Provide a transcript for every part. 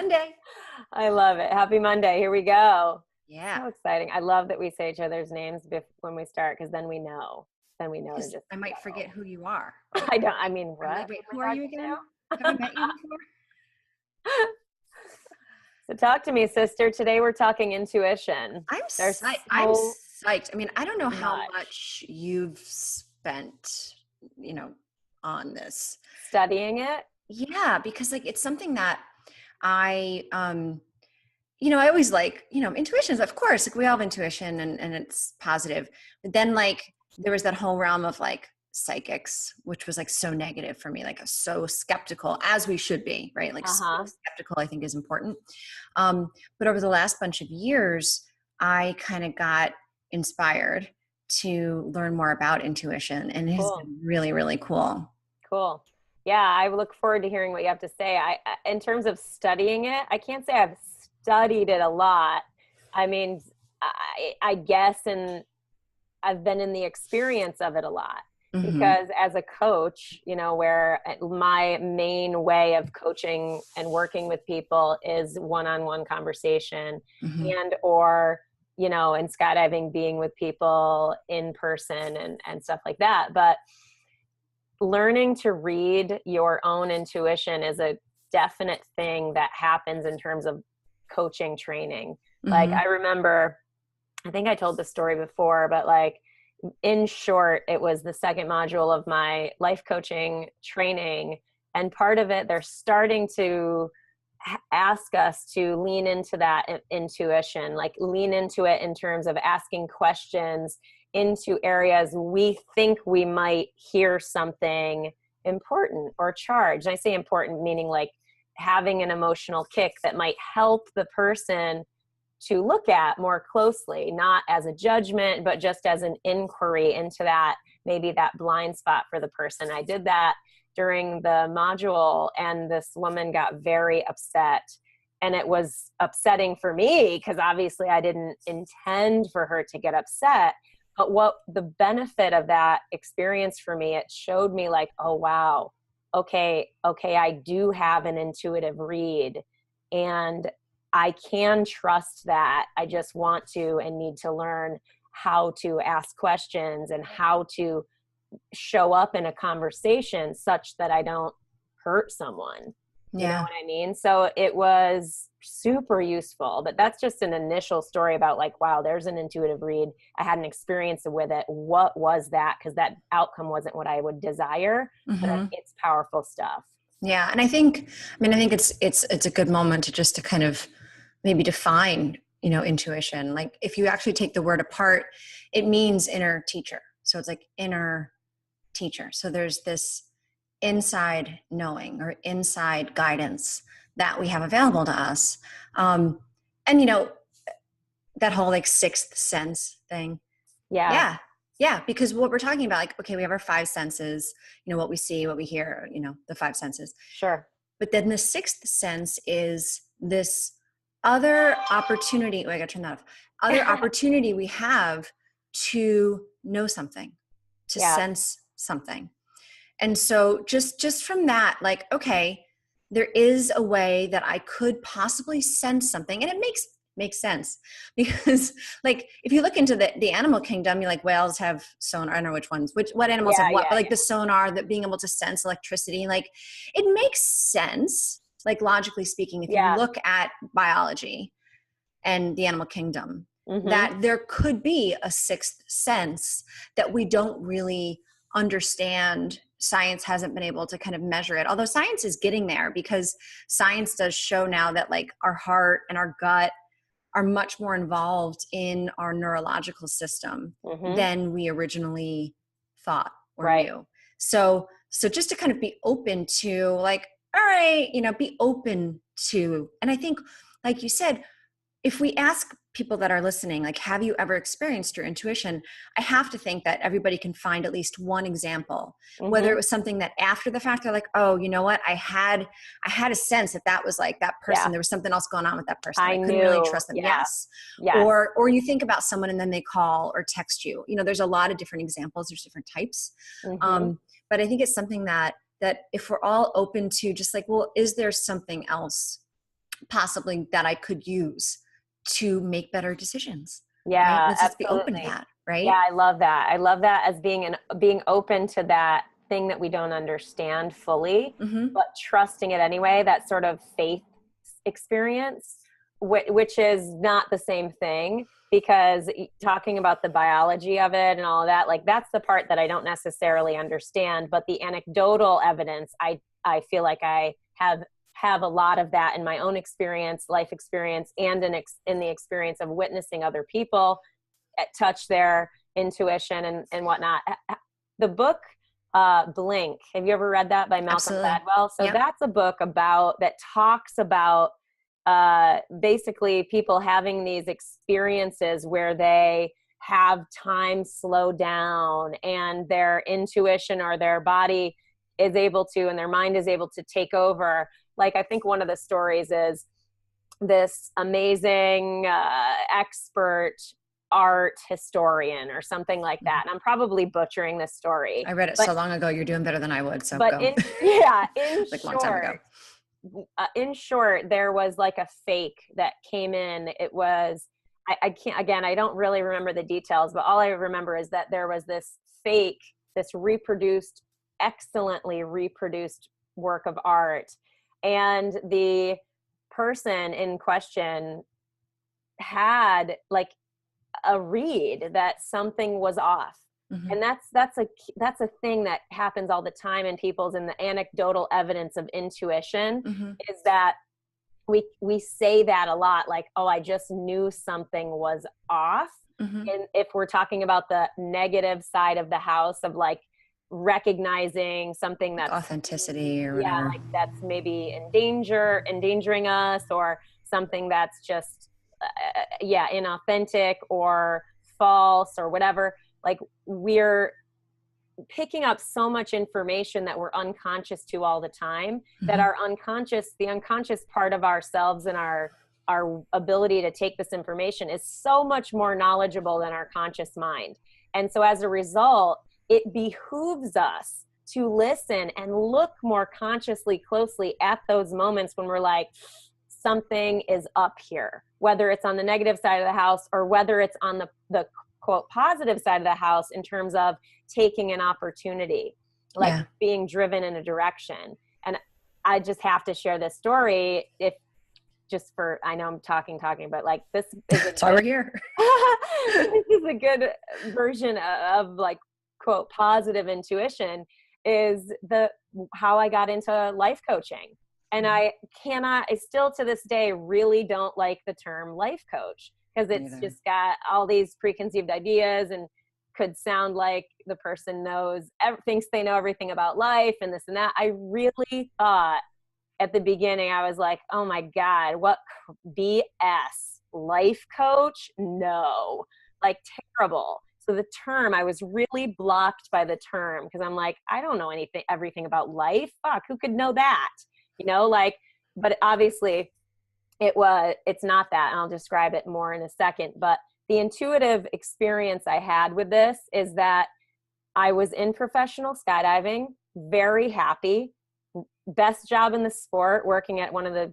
Monday. I love it. Happy Monday. Here we go. Yeah. So exciting. I love that we say each other's names when we start, because then we know. Then we know to just I might go. forget who you are. Right? I mean, what? Like, wait, who are you again? Have I met you before? So talk to me, sister. Today we're talking intuition. I'm psyched. I mean, I don't know how much you've spent, on this. Studying it? Yeah, because like it's something that I I always intuitions, of course, like we all have intuition and it's positive. But then like there was that whole realm of like psychics, which was like so negative for me, like so skeptical, as we should be, right? Like skeptical, I think, is important. But over the last bunch of years, I kind of got inspired to learn more about intuition, and it has been really, really cool. Cool. Yeah, I look forward to hearing what you have to say. In terms of studying it, I can't say I've studied it a lot. I mean, I guess, and I've been in the experience of it a lot. Because as a coach, where my main way of coaching and working with people is one-on-one conversation and or, in skydiving, being with people in person and stuff like that. But learning to read your own intuition is a definite thing that happens in terms of coaching training. Like I remember, I think I told this story before, but like, in short, it was the second module of my life coaching training. And part of it, they're starting to ask us to lean into that intuition, like lean into it in terms of asking questions into areas we think we might hear something important or charged. And I say important, meaning like having an emotional kick that might help the person to look at more closely, not as a judgment, but just as an inquiry into that, maybe that blind spot for the person. I did that during the module, and this woman got very upset. And it was upsetting for me because obviously I didn't intend for her to get upset. But what the benefit of that experience for me, it showed me like, oh, wow, okay, I do have an intuitive read, and I can trust that. I just want to and need to learn how to ask questions and how to show up in a conversation such that I don't hurt someone. You know what I mean? So it was super useful, but that's just an initial story about like, wow, there's an intuitive read. I had an experience with it. What was that? Because that outcome wasn't what I would desire, but it's powerful stuff. Yeah. And I think it's a good moment to kind of maybe define, intuition. Like if you actually take the word apart, it means inner teacher. So it's like inner teacher. So there's this inside knowing or inside guidance that we have available to us. And that whole like sixth sense thing. Yeah. Because what we're talking about, like, okay, we have our five senses, what we see, what we hear, the five senses. Sure. But then the sixth sense is this other opportunity. Oh, I got to turn that off. Other opportunity we have to know something, to sense something. And so just from that, like, okay, there is a way that I could possibly sense something. And it makes sense because like, if you look into the animal kingdom, you like whales have sonar. I don't know what animals have what, but like the sonar, that being able to sense electricity, like it makes sense. Like logically speaking, if you look at biology and the animal kingdom, that there could be a sixth sense that we don't really understand. Science hasn't been able to kind of measure it, although science is getting there, because science does show now that like our heart and our gut are much more involved in our neurological system than we originally thought or knew. So just to kind of be open to like, all right, be open to, and I think, like you said, if we ask people that are listening, like, have you ever experienced your intuition? I have to think that everybody can find at least one example, whether it was something that after the fact, they're like, oh, you know what? I had a sense that was like that person. There was something else going on with that person. I couldn't really trust them. Yes. Or you think about someone and then they call or text you. There's a lot of different examples. There's different types. But I think it's something that if we're all open to just like, well, is there something else possibly that I could use to make better decisions. Right? Yeah, Let's just be open to absolutely. that. Right? Yeah, I love that. I love that as being open to that thing that we don't understand fully, Mm-hmm. but trusting it anyway. That sort of faith experience, which is not the same thing, because talking about the biology of it and all of that, like that's the part that I don't necessarily understand. But the anecdotal evidence, I feel like I have a lot of that in my own experience, life experience, and in the experience of witnessing other people touch their intuition and whatnot. The book Blink, have you ever read that, by Malcolm Absolutely. Gladwell? So Yep. that's a book that talks about basically people having these experiences where they have time slow down and their intuition or their body is able to, and their mind is able to take over. Like, I think one of the stories is this amazing expert art historian or something like that. And I'm probably butchering this story. I read it so long ago. You're doing better than I would. So But go. in Like a long time ago. short, there was like a fake that came in. It was, I can't, again, I don't really remember the details, but all I remember is that there was this fake, this excellently reproduced work of art. And the person in question had like a read that something was off. Mm-hmm. And that's a thing that happens all the time in people's, in the anecdotal evidence of intuition, Mm-hmm. is that we say that a lot, like, oh, I just knew something was off. Mm-hmm. And if we're talking about the negative side of the house of like recognizing something Like that's authenticity or yeah, whatever. like that's maybe endangering us, or something that's just inauthentic or false or whatever. Like, we're picking up so much information that we're unconscious to all the time, that Mm-hmm. the unconscious part of ourselves and our ability to take this information is so much more knowledgeable than our conscious mind. And so as a result, it behooves us to listen and look more consciously closely at those moments when we're like, something is up here, whether it's on the negative side of the house or whether it's on the quote positive side of the house, in terms of taking an opportunity, like being driven in a direction. And I just have to share this story, if just for, I know I'm talking, but like, this is That's why we're here. this is a good version of like quote positive intuition, is how I got into life coaching. And I still to this day really don't like the term life coach, because it's just got all these preconceived ideas and could sound like the person thinks they know everything about life and this and that. I really thought at the beginning, I was like, oh my God, what BS, life coach? No, like, terrible. So the term, I was really blocked by the term, because I'm like, I don't know everything about life. Fuck, who could know that? Like, but obviously it's not that. And I'll describe it more in a second. But the intuitive experience I had with this is that I was in professional skydiving, very happy, best job in the sport, working at one of the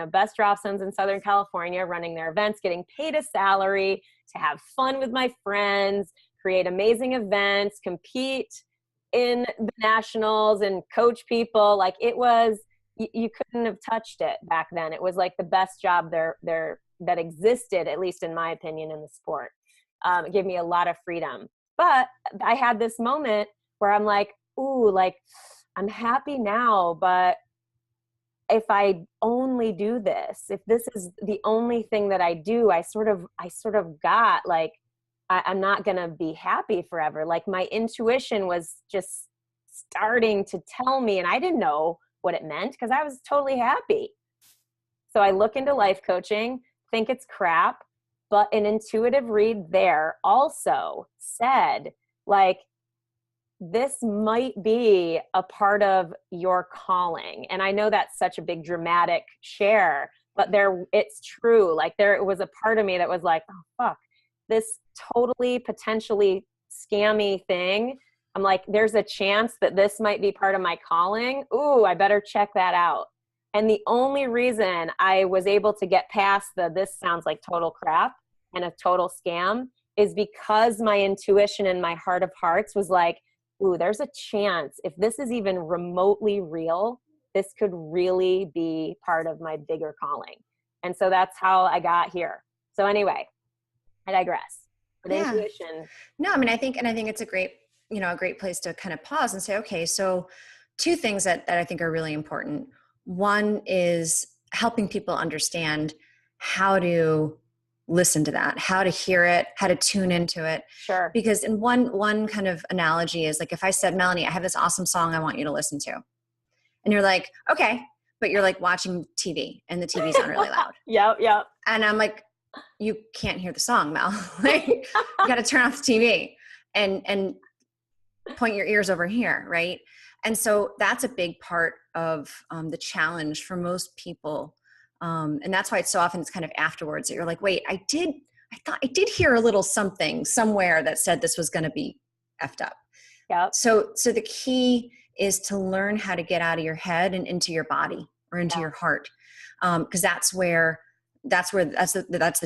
best drop zones in Southern California, running their events, getting paid a salary to have fun with my friends, create amazing events, compete in the nationals and coach people. Like, it was, you couldn't have touched it back then. It was like the best job there that existed, at least in my opinion, in the sport. It gave me a lot of freedom. But I had this moment where I'm like, ooh, like, I'm happy now, but if I only do this, if this is the only thing that I do, I sort of got like, I'm not going to be happy forever. Like, my intuition was just starting to tell me, and I didn't know what it meant because I was totally happy. So I look into life coaching, think it's crap, but an intuitive read there also said, like, this might be a part of your calling. And I know that's such a big dramatic share, but it's true. Like, there was a part of me that was like, oh fuck, this totally potentially scammy thing. I'm like, there's a chance that this might be part of my calling. Ooh, I better check that out. And the only reason I was able to get past this sounds like total crap and a total scam is because my intuition and my heart of hearts was like, ooh, there's a chance if this is even remotely real, this could really be part of my bigger calling. And so that's how I got here. So anyway, I digress. But intuition. No, I mean, I think it's a great, a great place to kind of pause and say, okay, so two things that I think are really important. One is helping people understand how to listen to that, how to hear it, how to tune into it. Sure. Because in one kind of analogy is like, if I said, Melanie, I have this awesome song I want you to listen to. And you're like, okay, but you're like watching TV and the TV's not really loud. Yep. And I'm like, you can't hear the song, Mel. Like, you got to turn off the TV and point your ears over here, right? And so that's a big part of the challenge for most people. And that's why it's so often it's kind of afterwards that you're like, wait, I thought I did hear a little something somewhere that said this was going to be effed up. Yep. So the key is to learn how to get out of your head and into your body or into your heart. Because that's the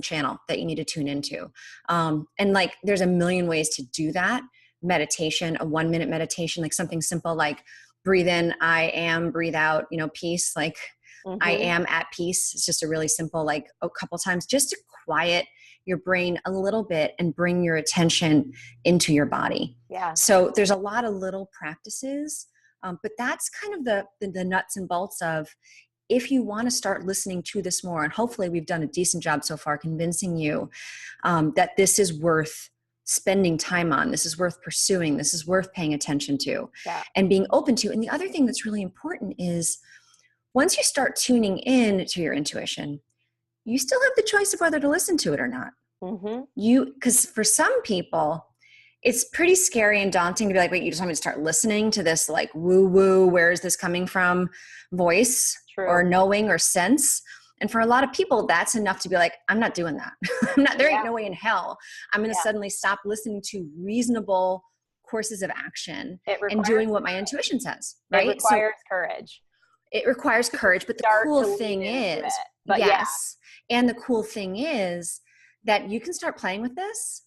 channel that you need to tune into. And like, there's a million ways to do that. Meditation, a 1-minute meditation, like something simple, like breathe in, I am, breathe out, peace. Like I am at peace. It's just a really simple, like a couple times just to quiet your brain a little bit and bring your attention into your body. Yeah. So there's a lot of little practices, but that's kind of the nuts and bolts of, if you want to start listening to this more, and hopefully we've done a decent job so far convincing you that this is worth spending time on, this is worth pursuing, this is worth paying attention to and being open to. And the other thing that's really important is once you start tuning in to your intuition, you still have the choice of whether to listen to it or not. Because for some people, it's pretty scary and daunting to be like, wait, you just want me to start listening to this like woo-woo, where is this coming from voice or knowing or sense. And for a lot of people, that's enough to be like, I'm not doing that. There ain't no way in hell I'm going to suddenly stop listening to reasonable courses of action and doing what my intuition says. Right? It requires courage. It requires courage. But the cool thing is, and the cool thing is that you can start playing with this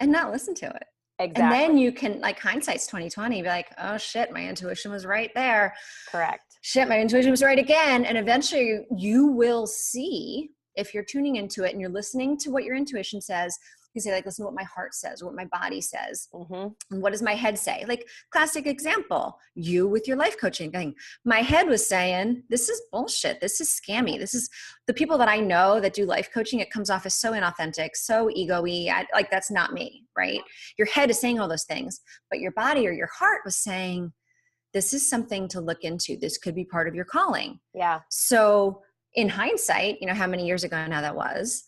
and not listen to it. Exactly. And then you can, like, hindsight's 20/20, be like, oh shit, my intuition was right there. Correct. Shit, my intuition was right again. And eventually you will see, if you're tuning into it and you're listening to what your intuition says, you say, like, listen to what my heart says or what my body says. And what does my head say? Like, classic example, you with your life coaching thing. My head was saying, this is bullshit. This is scammy. This is the people that I know that do life coaching. It comes off as so inauthentic, so ego-y. Like, that's not me, right? Your head is saying all those things, but your body or your heart was saying, this is something to look into. This could be part of your calling. Yeah. So in hindsight, how many years ago now that was,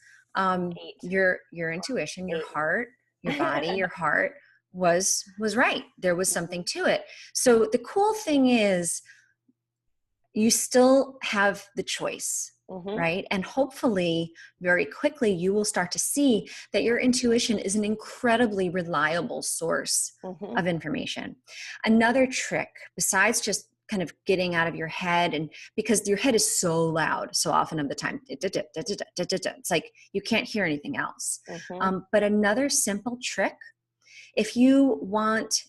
your intuition, your heart, your body, your heart was right. There was something to it. So the cool thing is you still have the choice, right? And hopefully very quickly you will start to see that your intuition is an incredibly reliable source of information. Another trick, besides just kind of getting out of your head, and because your head is so loud so often of the time, it's like you can't hear anything else. But another simple trick, if you want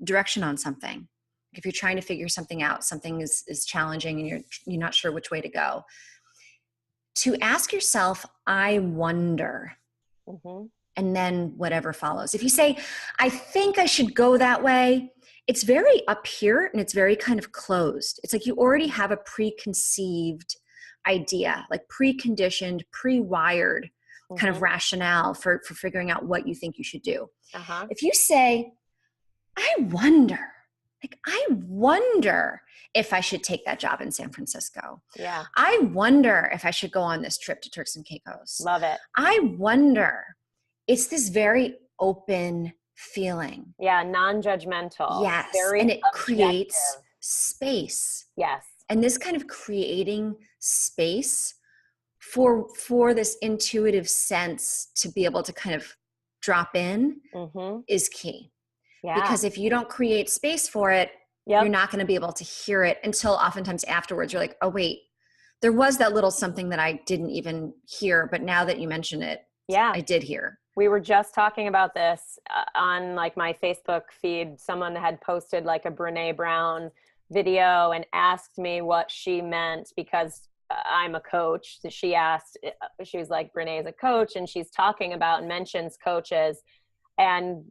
direction on something, if you're trying to figure something out, something is challenging and you're not sure which way to go, to ask yourself, I wonder, and then whatever follows. If you say, I think I should go that way, it's very up here and it's very kind of closed. It's like you already have a preconceived idea, like preconditioned, pre-wired kind of rationale for figuring out what you think you should do. If you say, I wonder if I should take that job in San Francisco. Yeah. I wonder if I should go on this trip to Turks and Caicos. Love it. I wonder. It's this very open feeling. Yeah, non-judgmental. Yes, very and it objective. creates space. Yes. And this kind of creating space for this intuitive sense to be able to kind of drop in is key. Yeah. Because if you don't create space for it, You're not going to be able to hear it until oftentimes afterwards. You're like, oh, wait, there was that little something that I didn't even hear. But now that you mention it, Yeah. I did hear. We were just talking about this on like my Facebook feed. Someone had posted like a Brene Brown video and asked me what she meant because I'm a coach. So she asked, she was like, Brene is a coach, and she's talking about and mentions coaches. And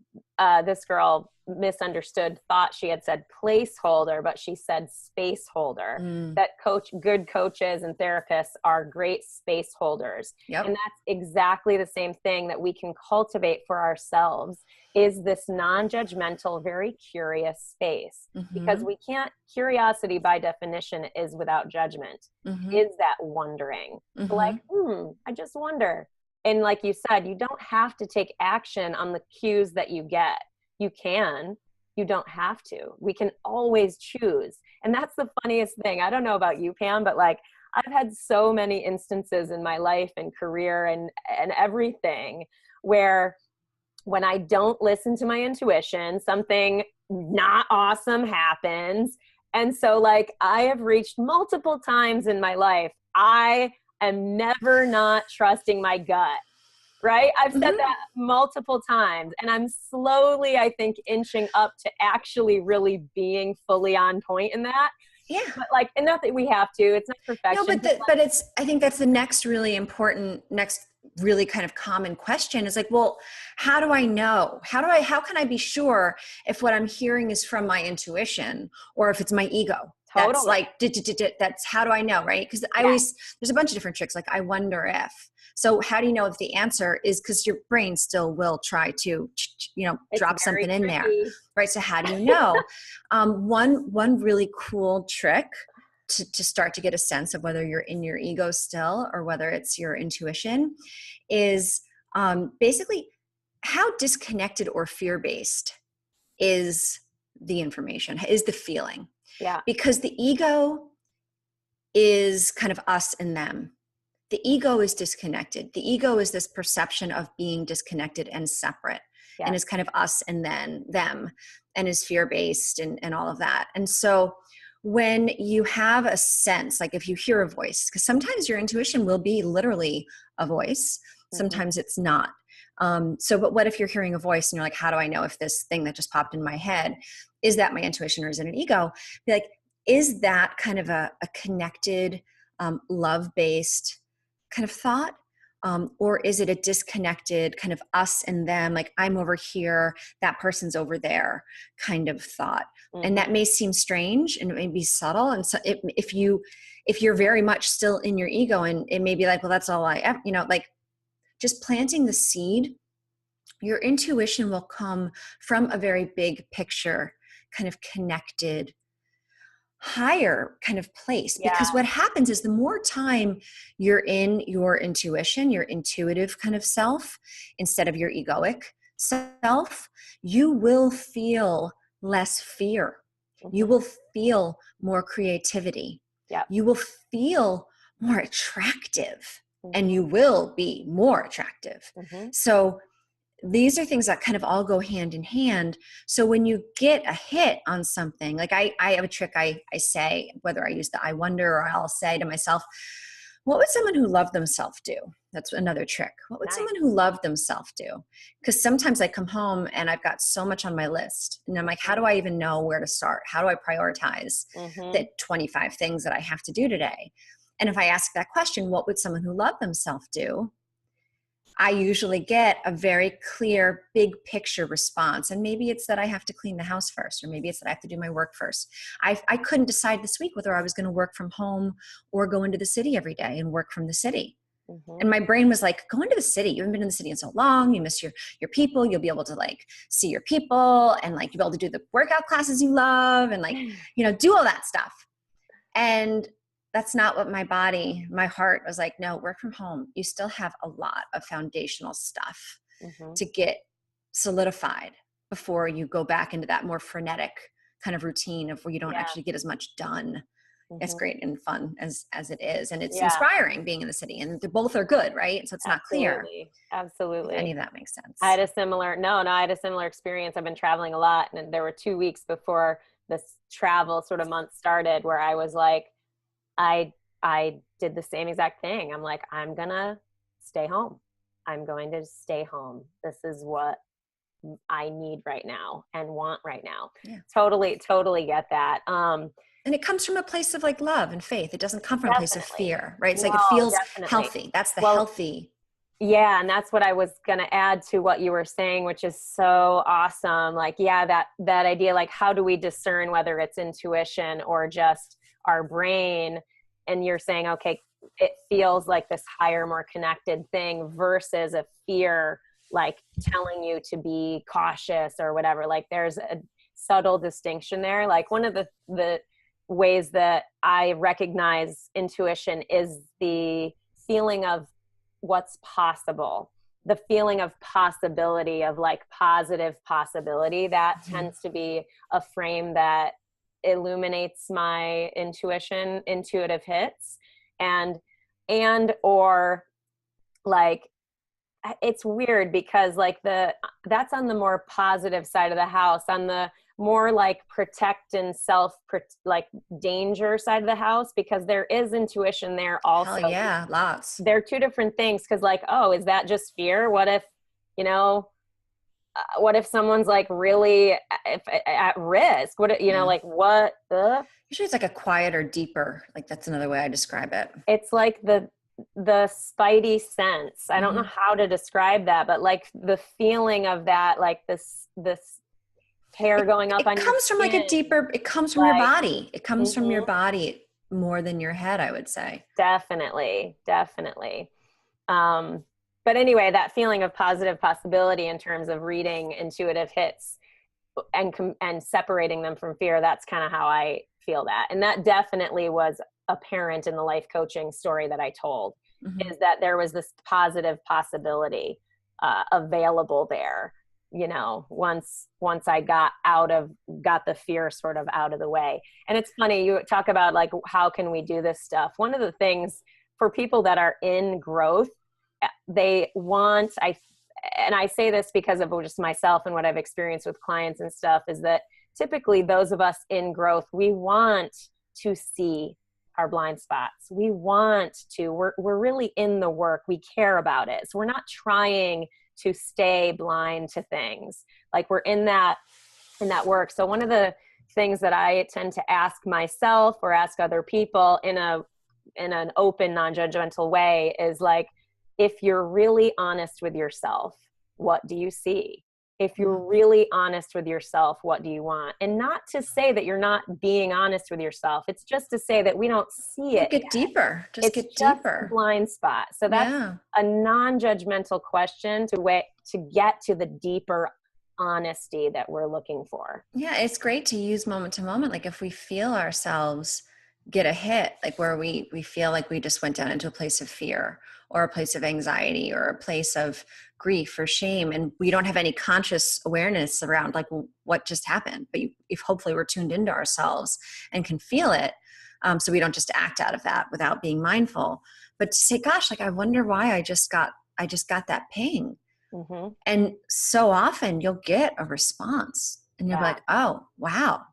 this girl misunderstood, thought she had said placeholder, but she said space holder. That good coaches and therapists are great space holders. Yep. And that's exactly the same thing that we can cultivate for ourselves, is this non-judgmental, very curious space. Because we can't, curiosity by definition is without judgment, is that wondering. Like, I just wonder. And like you said, you don't have to take action on the cues that you get. You can, you don't have to. We can always choose. And that's the funniest thing. I don't know about you, Pam, but like I've had so many instances in my life and career and everything where when I don't listen to my intuition, something not awesome happens. And so like I have reached multiple times in my life, I am never not trusting my gut, right? I've said that multiple times, and I'm slowly, I think, inching up to actually really being fully on point in that. Yeah. But like, and not that we have to, it's not perfection. No, but it's, I think that's the next really important, really kind of common question is like, well, how do I know? How can I be sure if what I'm hearing is from my intuition or if it's my ego? Totally. That's like, that's how do I know, right? Because there's a bunch of different tricks. Like I wonder if. So how do you know if the answer is, because your brain still will try to, drop something in there, right? So how do you know? One really cool trick to start to get a sense of whether you're in your ego still or whether it's your intuition is basically how disconnected or fear-based is the information, is the feeling. Yeah. Because the ego is kind of us and them. The ego is disconnected. The ego is this perception of being disconnected and separate, and is kind of us and then them, and is fear-based and all of that. And so when you have a sense, like if you hear a voice, because sometimes your intuition will be literally a voice, sometimes it's not. But what if you're hearing a voice and you're like, how do I know if this thing that just popped in my head, is that my intuition or is it an ego? Be like, is that kind of a connected, love-based kind of thought? Or is it a disconnected kind of us and them, like I'm over here, that person's over there kind of thought? And that may seem strange and it may be subtle. And so if you're very much still in your ego, and it may be like, well, that's all I ever, like just planting the seed, your intuition will come from a very big picture, kind of connected, higher kind of place. Because what happens is the more time you're in your intuition, your intuitive kind of self, instead of your egoic self, you will feel less fear. You will feel more creativity. You will feel more attractive, and you will be more attractive. So these are things that kind of all go hand in hand. So when you get a hit on something, like I have a trick I say, whether I use the I wonder or I'll say to myself, what would someone who loved themselves do? That's another trick. What would someone who loved themselves do? Because sometimes I come home and I've got so much on my list and I'm like, how do I even know where to start? How do I prioritize the 25 things that I have to do today? And if I ask that question, what would someone who loved themselves do? I usually get a very clear, big picture response. And maybe it's that I have to clean the house first, or maybe it's that I have to do my work first. I couldn't decide this week whether I was going to work from home or go into the city every day and work from the city. And my brain was like, go into the city. You haven't been in the city in so long. You miss your people. You'll be able to like see your people and like you'll be able to do the workout classes you love and like, do all that stuff. And that's not what my heart was like, no, work from home. You still have a lot of foundational stuff to get solidified before you go back into that more frenetic kind of routine of where you don't actually get as much done. It's great and fun as it is. And it's inspiring being in the city, and they both are good, right? So it's not clear. Absolutely. If any of that makes sense. I had a similar experience. I've been traveling a lot, and there were 2 weeks before this travel sort of month started, where I was like, I did the same exact thing. I'm like, I'm gonna stay home. I'm going to stay home. This is what I need right now and want right now. Yeah. Totally get that. And it comes from a place of like love and faith. It doesn't come from a place of Definitely. fear, right? It's No, like it feels definitely. healthy. That's the Well, healthy. yeah, and that's what I was going to add to what you were saying, which is so awesome. Like, yeah, that idea, like, how do we discern whether it's intuition or just our brain? And you're saying, okay, it feels like this higher, more connected thing versus a fear, like telling you to be cautious or whatever. Like, there's a subtle distinction there. Like, one of the ways that I recognize intuition is the feeling of what's possible, the feeling of possibility, of like positive possibility. That tends to be a frame that illuminates my intuitive hits. And or like, it's weird because like that's on the more positive side of the house. On the more like protect and like danger side of the house, because there is intuition there also. Hell yeah, lots. They're two different things. Because like, oh, is that just fear? What if, what if someone's like really at risk? What, like what? Usually it's like a quieter, deeper, like that's another way I describe it. It's like the spidey sense. I don't know how to describe that, but like the feeling of that, like this hair going up on your skin. It comes from like a deeper, it comes from your body. It comes from your body more than your head, I would say. Definitely. But anyway, that feeling of positive possibility in terms of reading intuitive hits and separating them from fear, that's kind of how I feel that. And that definitely was apparent in the life coaching story that I told, is that there was this positive possibility available there, once I got the fear sort of out of the way. And it's funny, you talk about like, how can we do this stuff? One of the things for people that are in growth, they want, and I say this because of just myself and what I've experienced with clients and stuff, is that typically those of us in growth, we want to see our blind spots. We're really in the work. We care about it. So we're not trying to stay blind to things. Like, we're in that work. So one of the things that I tend to ask myself or ask other people in an open, non-judgmental way is like, if you're really honest with yourself, what do you see? If you're really honest with yourself, what do you want? And not to say that you're not being honest with yourself. It's just to say that we don't see it. Get deeper. Just get deeper. A blind spot. So that's a non-judgmental question to get to the deeper honesty that we're looking for. Yeah, it's great to use moment to moment. Like, if we feel ourselves get a hit, like where we feel like we just went down into a place of fear or a place of anxiety or a place of grief or shame, and we don't have any conscious awareness around like what just happened, but if hopefully we're tuned into ourselves and can feel it, so we don't just act out of that without being mindful, but to say, gosh, like, I wonder why I just got that ping. And so often you'll get a response and you're like, oh, wow.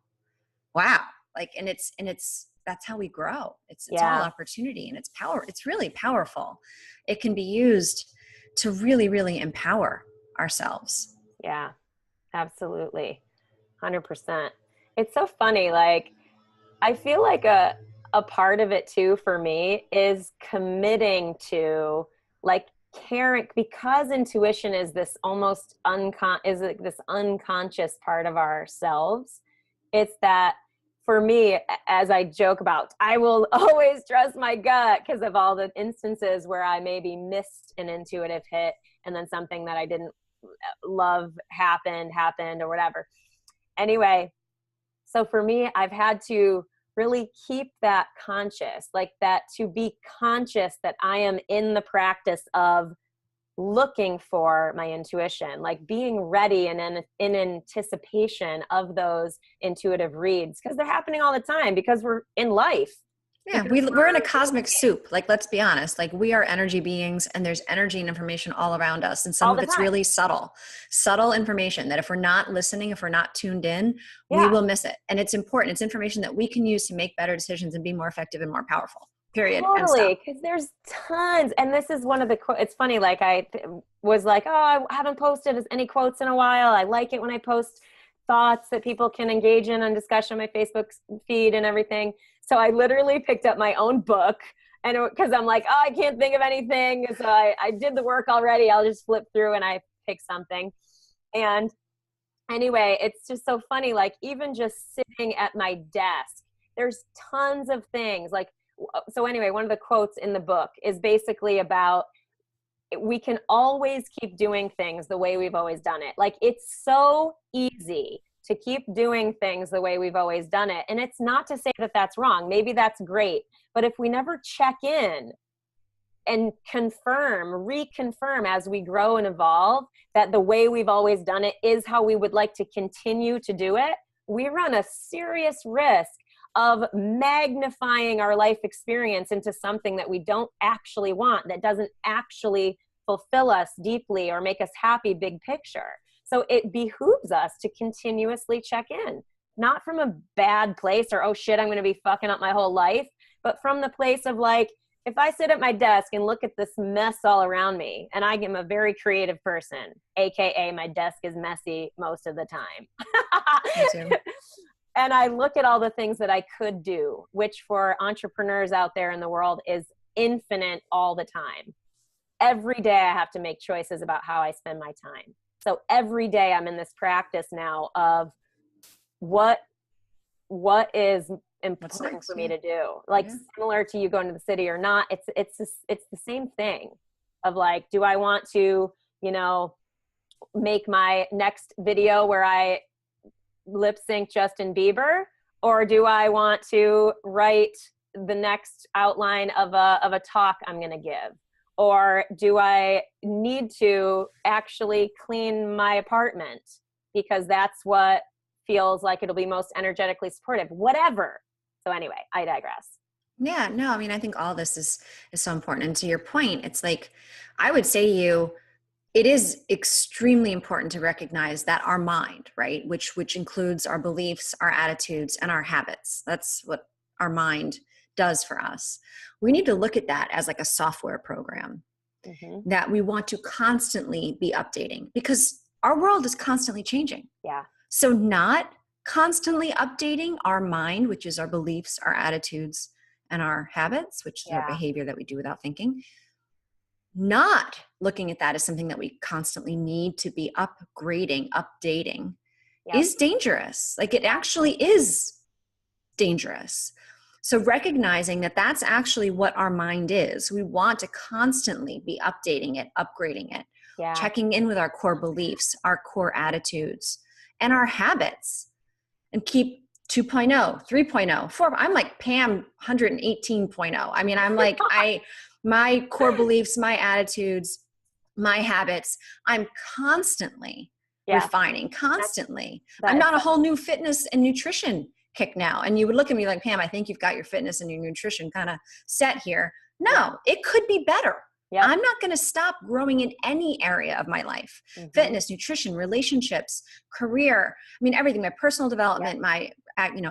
Like, and it's that's how we grow. It's all opportunity, and it's power. It's really powerful. It can be used to really, really empower ourselves. Yeah, absolutely. 100%. It's so funny. Like, I feel like a part of it too, for me, is committing to like caring, because intuition is this almost this unconscious part of ourselves. It's that, for me, as I joke about, I will always trust my gut because of all the instances where I maybe missed an intuitive hit and then something that I didn't love happened or whatever. Anyway, so for me, I've had to really keep that conscious, like that, to be conscious that I am in the practice of looking for my intuition, like being ready and in anticipation of those intuitive reads, because they're happening all the time, because we're in life. Yeah, we're in a cosmic soup. Like, let's be honest, like we are energy beings and there's energy and information all around us. And some all of the it's time. really subtle information that if we're not listening, if we're not tuned in, we Yeah. will miss it. And it's important. It's information that we can use to make better decisions and be more effective and more powerful. Period. End stop. Totally, because there's tons, and this is one of the it's funny, like was like, oh, I haven't posted any quotes in a while. I like it when I post thoughts that people can engage in discussion on my Facebook feed and everything. So I literally picked up my own book, and because I'm like, oh, I can't think of anything, so I did the work already. I'll just flip through and I pick something. And anyway, it's just so funny, like even just sitting at my desk, there's tons of things. Like, so anyway, one of the quotes in the book is basically about, we can always keep doing things the way we've always done it. Like, it's so easy to keep doing things the way we've always done it. And it's not to say that that's wrong. Maybe that's great. But if we never check in and reconfirm as we grow and evolve that the way we've always done it is how we would like to continue to do it, we run a serious risk of magnifying our life experience into something that we don't actually want, that doesn't actually fulfill us deeply or make us happy, big picture. So it behooves us to continuously check in, not from a bad place or, oh shit, I'm going to be fucking up my whole life, but from the place of like, if I sit at my desk and look at this mess all around me, and I am a very creative person, AKA my desk is messy most of the time. Me too. And I look at all the things that I could do, which for entrepreneurs out there in the world is infinite all the time. Every day I have to make choices about how I spend my time. So every day I'm in this practice now of what is important for me to do. Like similar to you going to the city or not, it's the same thing of like, do I want to, make my next video where I lip sync Justin Bieber, or do I want to write the next outline of a talk I'm going to give? Or do I need to actually clean my apartment because that's what feels like it'll be most energetically supportive? Whatever. So anyway, I digress. Yeah, no, I mean, I think all this is so important. And to your point, it's like, I would say to you, it is extremely important to recognize that our mind, right, which includes our beliefs, our attitudes, and our habits. That's what our mind does for us. We need to look at that as like a software program that we want to constantly be updating, because our world is constantly changing. Yeah. So not constantly updating our mind, which is our beliefs, our attitudes, and our habits, which is our behavior that we do without thinking. Not looking at that as something that we constantly need to be upgrading, updating is dangerous. Like, it actually is dangerous. So recognizing that that's actually what our mind is. We want to constantly be updating it, upgrading it, checking in with our core beliefs, our core attitudes, and our habits, and keep 2.0, 3.0, 4. I'm like Pam 118.0. I mean, I'm like, my core beliefs, my attitudes, my habits, I'm constantly refining, constantly. I'm not a whole new fitness and nutrition kick now. And you would look at me like, Pam, I think you've got your fitness and your nutrition kind of set here. No, it could be better. I'm not going to stop growing in any area of my life. Fitness, nutrition, relationships, career. I mean, everything, my personal development, my,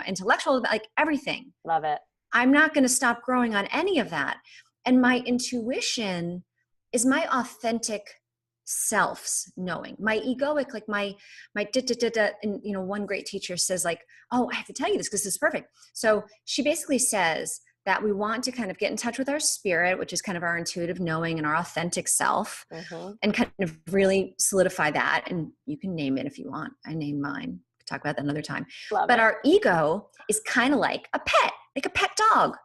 intellectual, like everything. Love it. I'm not going to stop growing on any of that. And my intuition is my authentic self's knowing. My egoic, like my and one great teacher says like, oh, I have to tell you this because this is perfect. So she basically says that we want to kind of get in touch with our spirit, which is kind of our intuitive knowing and our authentic self, and kind of really solidify that. And you can name it if you want. I name mine. Talk about that another time. But our ego is kind of like a pet dog.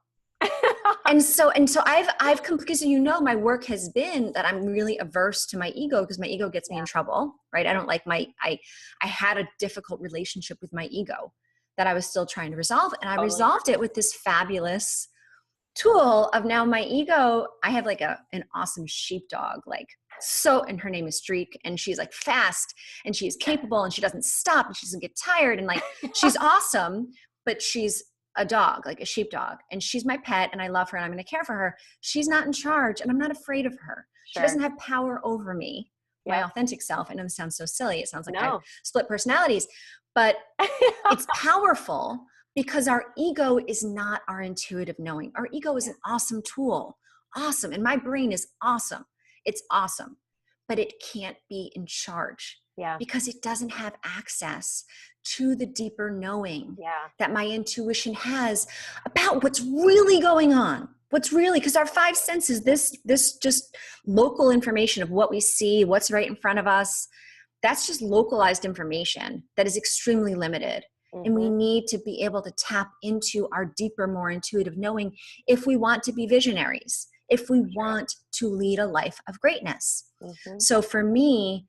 And so I've because my work has been that I'm really averse to my ego, because my ego gets me in trouble, right? I don't like I had a difficult relationship with my ego that I was still trying to resolve. And I resolved it with this fabulous tool of now my ego. I have like an awesome sheepdog, and her name is Streak, and she's like fast and she's capable and she doesn't stop and she doesn't get tired. And like, she's awesome, but she's a dog, like a sheepdog, and she's my pet and I love her and I'm going to care for her, she's not in charge and I'm not afraid of her. She Sure. doesn't have power over me, my Yep. authentic self. I know this sounds so silly. It sounds like I have No. split personalities, but it's powerful because our ego is not our intuitive knowing. Our ego is an awesome tool. Awesome. And my brain is awesome. It's awesome, but it can't be in charge Yeah. because it doesn't have access to the deeper knowing Yeah. that my intuition has about what's really going on. What's really, because our five senses, this just local information of what we see, what's right in front of us, that's just localized information that is extremely limited. Mm-hmm. And we need to be able to tap into our deeper, more intuitive knowing if we want to be visionaries, if we want to lead a life of greatness. Mm-hmm. So for me,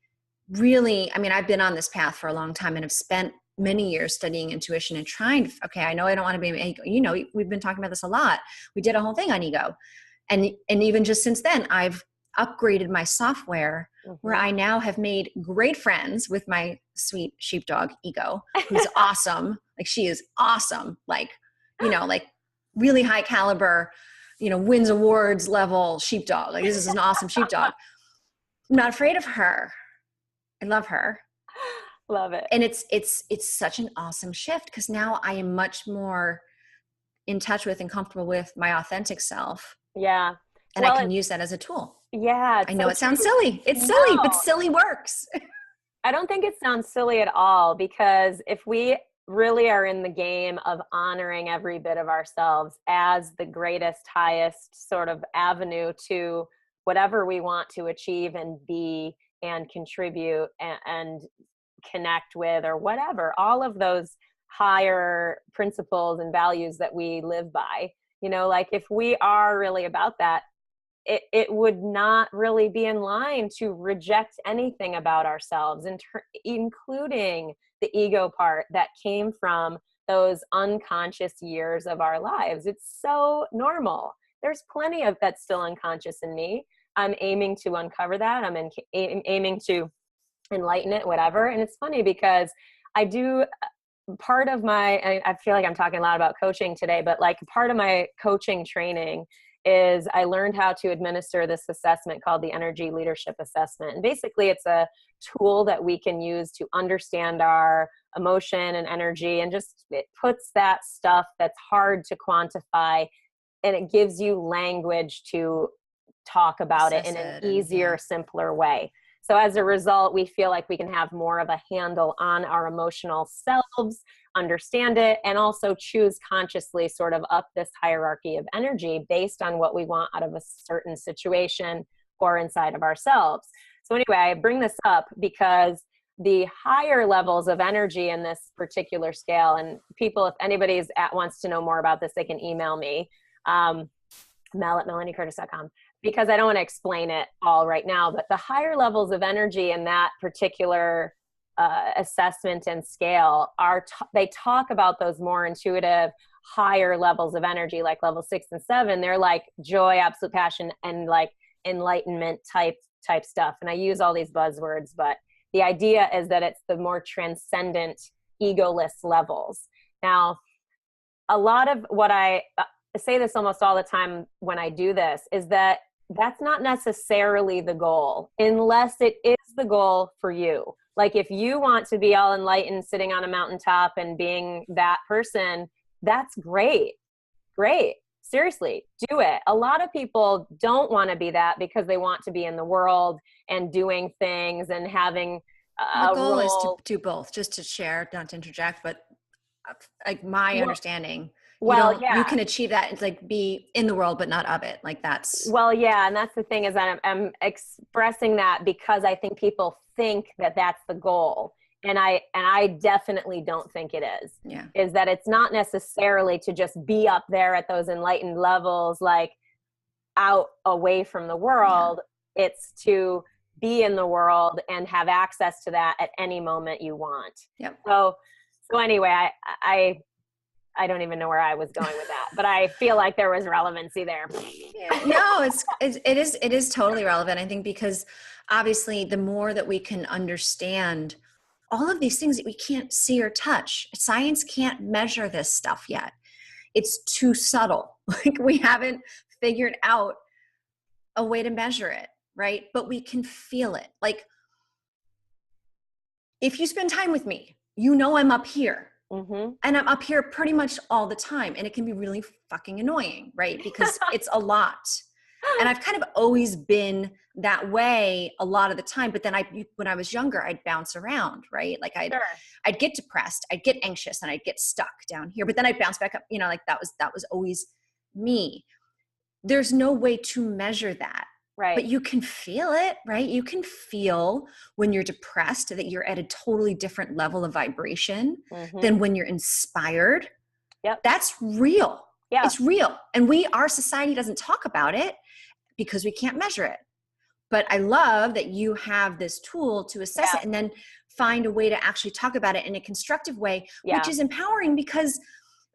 really, I mean, I've been on this path for a long time and have spent many years studying intuition and trying to, okay, I know I don't want to be, you know, we've been talking about this a lot. We did a whole thing on ego. And even just since then, I've upgraded my software where I now have made great friends with my sweet sheepdog ego, who's awesome. Like she is awesome. Like, you know, like really high caliber, you know, wins awards level sheepdog. Like this is an awesome sheepdog. I'm not afraid of her. I love her. Love it. And it's such an awesome shift because now I am much more in touch with and comfortable with my authentic self. Yeah. And I can use that as a tool. Yeah. I know it sounds silly. It's silly, but silly works. I don't think it sounds silly at all, because if we really are in the game of honoring every bit of ourselves as the greatest, highest sort of avenue to whatever we want to achieve and be and contribute and connect with or whatever, all of those higher principles and values that we live by, you know, like if we are really about that, it would not really be in line to reject anything about ourselves, including the ego part that came from those unconscious years of our lives. It's so normal. There's plenty of that's still unconscious in me. I'm aiming to uncover that. I'm aiming to enlighten it, whatever. And it's funny because I do part of my, I feel like I'm talking a lot about coaching today, but like part of my coaching training is I learned how to administer this assessment called the Energy Leadership Assessment. And basically it's a tool that we can use to understand our emotion and energy, and just it puts that stuff that's hard to quantify and it gives you language to talk about it in an easier, simpler way. So as a result, we feel like we can have more of a handle on our emotional selves, understand it, and also choose consciously sort of up this hierarchy of energy based on what we want out of a certain situation or inside of ourselves. So anyway, I bring this up because the higher levels of energy in this particular scale, and people, if anybody's wants to know more about this, they can email me, mel@melaniecurtis.com. because I don't want to explain it all right now, but the higher levels of energy in that particular assessment and scale they talk about those more intuitive, higher levels of energy, like level 6 and 7. They're like joy, absolute passion, and like enlightenment type stuff. And I use all these buzzwords, but the idea is that it's the more transcendent, egoless levels. Now, a lot of what I say this almost all the time when I do this is that that's not necessarily the goal, unless it is the goal for you. Like if you want to be all enlightened, sitting on a mountaintop and being that person, that's great. Great. Seriously, do it. A lot of people don't want to be that because they want to be in the world and doing things and having the goal is to do both, just to share, not to interject, but like my understanding, you can achieve that. It's like be in the world, but not of it. Like that's. Well, yeah. And that's the thing is that I'm expressing that because I think people think that that's the goal. And I definitely don't think it is. Yeah. Is that it's not necessarily to just be up there at those enlightened levels, like out away from the world. Yeah. It's to be in the world and have access to that at any moment you want. Yep. So anyway, I don't even know where I was going with that, but I feel like there was relevancy there. Yeah. No, it is totally relevant. I think because obviously the more that we can understand all of these things that we can't see or touch, science can't measure this stuff yet. it's too subtle. Like we haven't figured out a way to measure it, right? But we can feel it. Like if you spend time with me, you know I'm up here. Mm-hmm. And I'm up here pretty much all the time. And it can be really fucking annoying, right? Because it's a lot. And I've kind of always been that way a lot of the time. But then when I was younger, I'd bounce around, right? Like I'd get depressed, I'd get anxious, and I'd get stuck down here. But then I'd bounce back up, like that was always me. There's no way to measure that. Right. But you can feel it, right? You can feel when you're depressed that you're at a totally different level of vibration than when you're inspired. Yep. That's real. Yeah. It's real. And our society doesn't talk about it because we can't measure it. But I love that you have this tool to assess it and then find a way to actually talk about it in a constructive way, which is empowering because,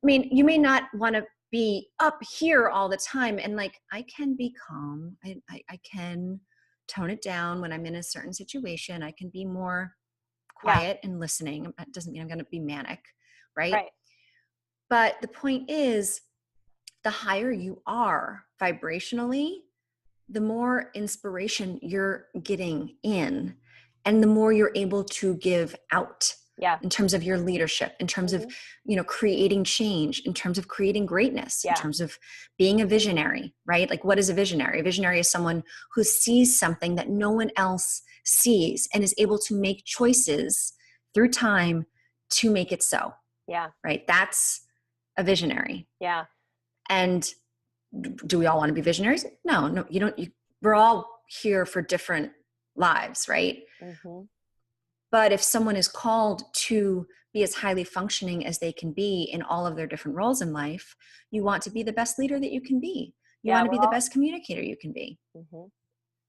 you may not want to be up here all the time. And like, I can be calm. I can tone it down when I'm in a certain situation. I can be more quiet and listening. It doesn't mean I'm going to be manic, right? But the point is, the higher you are vibrationally, the more inspiration you're getting in and the more you're able to give out in terms of your leadership, in terms of, creating change, in terms of creating greatness, in terms of being a visionary, right? Like what is a visionary? A visionary is someone who sees something that no one else sees and is able to make choices through time to make it so. Yeah. Right. That's a visionary. Yeah. And do we all want to be visionaries? No, you don't. We're all here for different lives, right? Mm-hmm. But if someone is called to be as highly functioning as they can be in all of their different roles in life, you want to be the best leader that you can be. You want to be the best communicator you can be. Mm-hmm.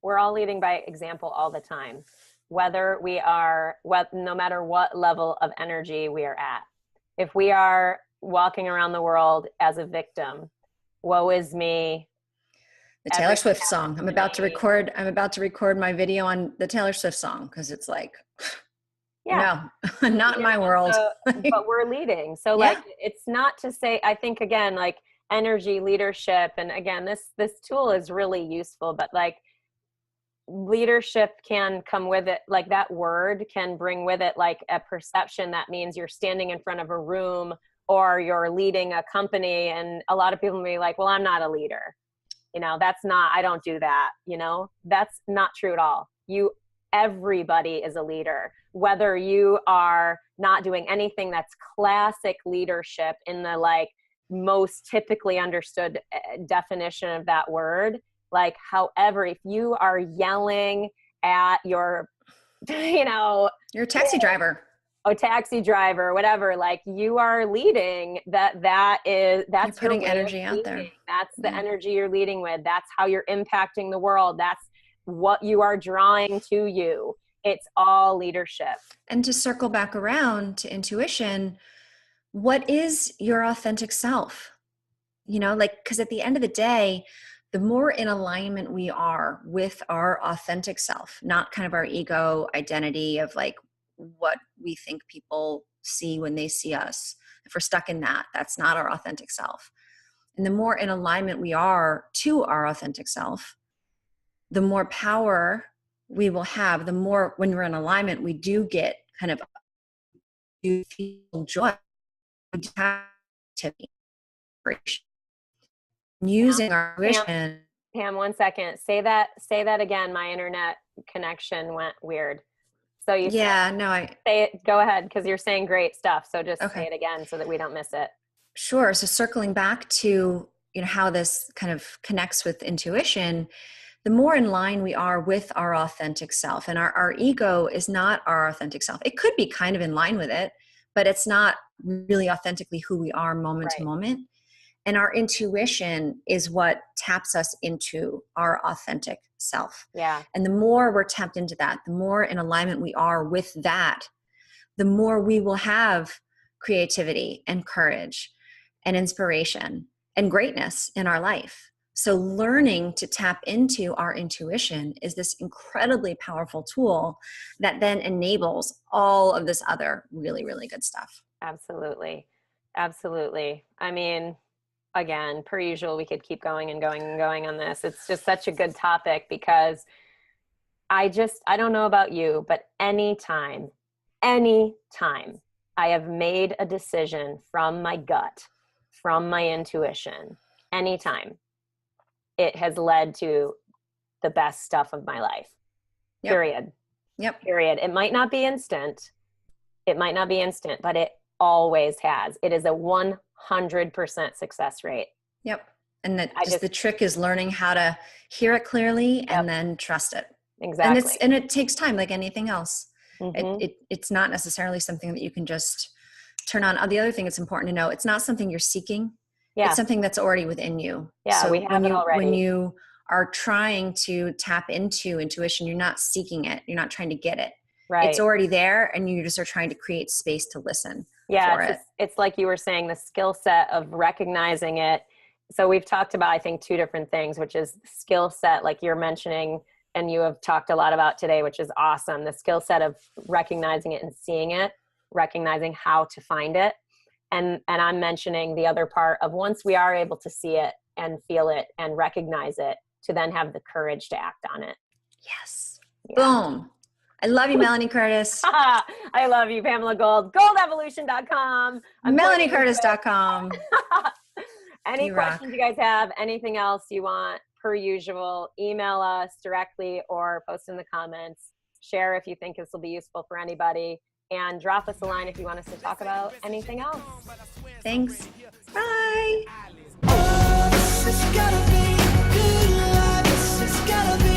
We're all leading by example all the time, no matter what level of energy we are at. If we are walking around the world as a victim, woe is me. The Taylor Swift song. I'm about to record my video on the Taylor Swift song because it's like, no, not in my world. But we're leading. So like, it's not to say, I think again, like energy, leadership. And again, this tool is really useful, but like leadership can come with it. Like that word can bring with it like a perception that means you're standing in front of a room or you're leading a company. And a lot of people may be like, well, I'm not a leader. I don't do that. That's not true at all. Everybody is a leader, whether you are not doing anything that's classic leadership in the like most typically understood definition of that word. Like, however, if you are yelling at your, you're a taxi driver. Taxi driver, whatever, like you are leading that's you're putting energy out there. That's the energy you're leading with. That's how you're impacting the world. That's what you are drawing to you. It's all leadership. And to circle back around to intuition, what is your authentic self? Because at the end of the day, the more in alignment we are with our authentic self, not kind of our ego identity of like what we think people see when they see us. If we're stuck in that, that's not our authentic self. And the more in alignment we are to our authentic self, the more power we will have. The more when we're in alignment, we do get kind of you feel joy. Using our vision. Pam, 1 second. Say that again. My internet connection went weird. So you say it. Go ahead, because you're saying great stuff. So just say it again so that we don't miss it. Sure. So circling back to how this kind of connects with intuition, the more in line we are with our authentic self, and our ego is not our authentic self. It could be kind of in line with it, but it's not really authentically who we are moment to moment. And our intuition is what taps us into our authentic self. Yeah. And the more we're tapped into that, the more in alignment we are with that, the more we will have creativity and courage and inspiration and greatness in our life. So learning to tap into our intuition is this incredibly powerful tool that then enables all of this other really, really good stuff. Absolutely. Absolutely. I mean, again, per usual, we could keep going and going and going on this. It's just such a good topic because I don't know about you, but anytime I have made a decision from my gut, from my intuition, anytime, it has led to the best stuff of my life. Yep. Period. Yep. Period. It might not be instant. But it always has. It is a 100% success rate. Yep. And that the trick is learning how to hear it clearly and then trust it. Exactly. And it takes time, like anything else. Mm-hmm. It's not necessarily something that you can just turn on. The other thing it's important to know, it's not something you're seeking. Yeah. It's something that's already within you. Yeah, so we have it already. When you are trying to tap into intuition, you're not seeking it. You're not trying to get it. Right. It's already there, and you just are trying to create space to listen for it. It's like you were saying, the skill set of recognizing it. So we've talked about, I think, two different things, which is skill set, like you're mentioning, and you have talked a lot about today, which is awesome. The skill set of recognizing it and seeing it, recognizing how to find it. And I'm mentioning the other part of once we are able to see it and feel it and recognize it, to then have the courage to act on it. Yes. Yeah. Boom. I love you, Melanie Curtis. I love you, Pamela Gold. Goldevolution.com. MelanieCurtis.com. Any questions you guys have, anything else you want, per usual, email us directly or post in the comments. Share if you think this will be useful for anybody. And drop us a line if you want us to talk about anything else. Thanks. Bye. Oh, this has gotta be good. This has gotta be